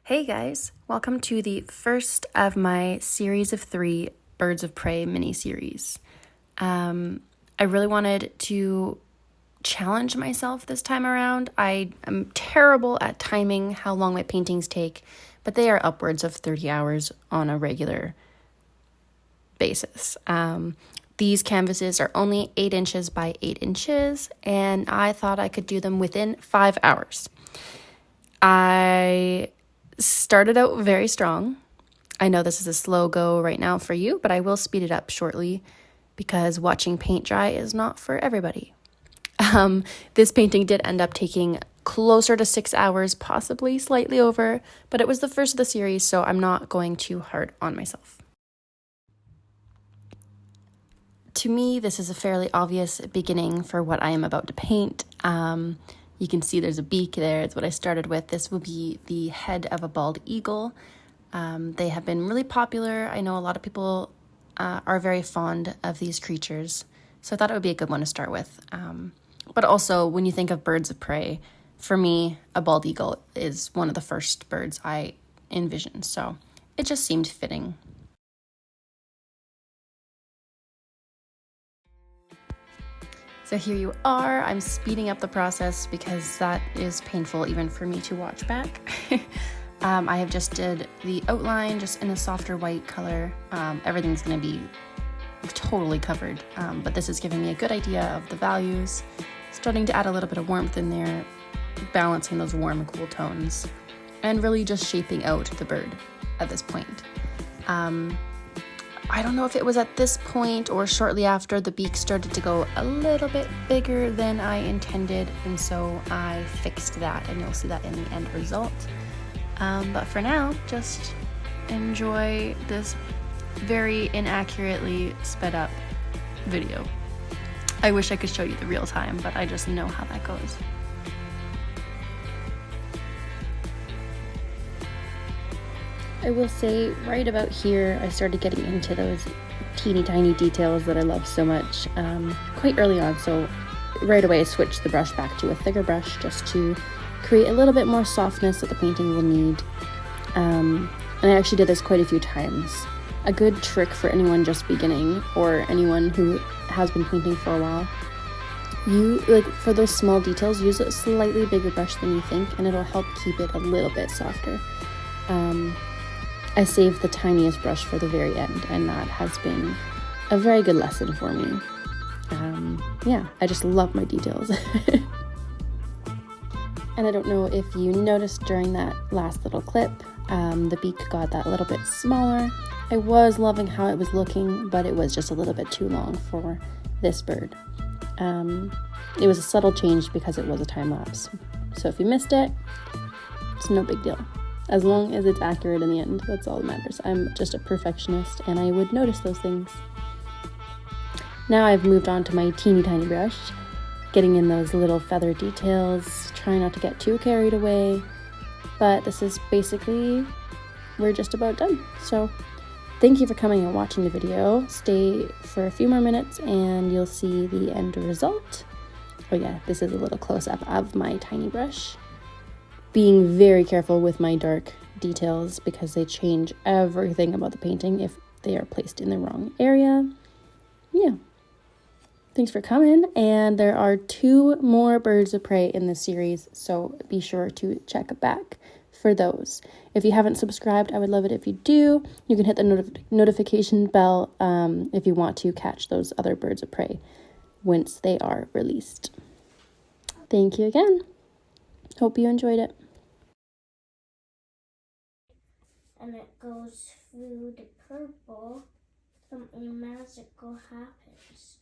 Hey guys, welcome to the first of my series of 3 Birds of Prey mini-series. I really wanted to challenge myself this time around. I am terrible at timing how long my paintings take, but they are upwards of 30 hours on a regular basis. These canvases are only 8 inches by 8 inches, and I thought I could do them within 5 hours. I started out very strong. I know this is a slow go right now for you, but I will speed it up shortly because watching paint dry is not for everybody. This painting did end up taking closer to 6 hours, possibly slightly over, but it was the first of the series, so I'm not going too hard on myself. To me, this is a fairly obvious beginning for what I am about to paint. You can see there's a beak there. It's what I started with. This will be the head of a bald eagle. They have been really popular. I know a lot of people are very fond of these creatures, so I thought it would be a good one to start with. But also, when you think of birds of prey, for me, a bald eagle is one of the first birds I envisioned, so it just seemed fitting. So here you are. I'm speeding up the process because that is painful even for me to watch back. I have just did the outline just in a softer white color. Everything's going to be totally covered, but this is giving me a good idea of the values. Starting to add a little bit of warmth in there, balancing those warm and cool tones, and really just shaping out the bird at this point. I don't know if it was at this point or shortly after the beak started to go a little bit bigger than I intended, and so I fixed that, and you'll see that in the end result. But for now, just enjoy this very inaccurately sped up video. I wish I could show you the real time, but I just know how that goes. I will say right about here, I started getting into those teeny tiny details that I love so much quite early on. So right away I switched the brush back to a thicker brush just to create a little bit more softness that the painting will need. And I actually did this quite a few times. A good trick for anyone just beginning or anyone who has been painting for a while, for those small details, use a slightly bigger brush than you think, and it'll help keep it a little bit softer. I saved the tiniest brush for the very end, and that has been a very good lesson for me. Yeah, I just love my details. And I don't know if you noticed during that last little clip, the beak got that little bit smaller. I was loving how it was looking, but it was just a little bit too long for this bird. It was a subtle change because it was a time lapse. So if you missed it, it's no big deal. As long as it's accurate in the end, that's all that matters. I'm just a perfectionist, and I would notice those things. Now I've moved on to my teeny tiny brush, getting in those little feather details, trying not to get too carried away. But this is basically, we're just about done. So thank you for coming and watching the video. Stay for a few more minutes and you'll see the end result. Oh yeah, this is a little close-up of my tiny brush. Being very careful with my dark details because they change everything about the painting if they are placed in the wrong area. Yeah. Thanks for coming, and there are 2 more Birds of Prey in this series, so be sure to check back for those. If you haven't subscribed, I would love it if you do. You can hit the notification bell if you want to catch those other Birds of Prey once they are released. Thank you again. Hope you enjoyed it. And it goes through the purple, something magical happens.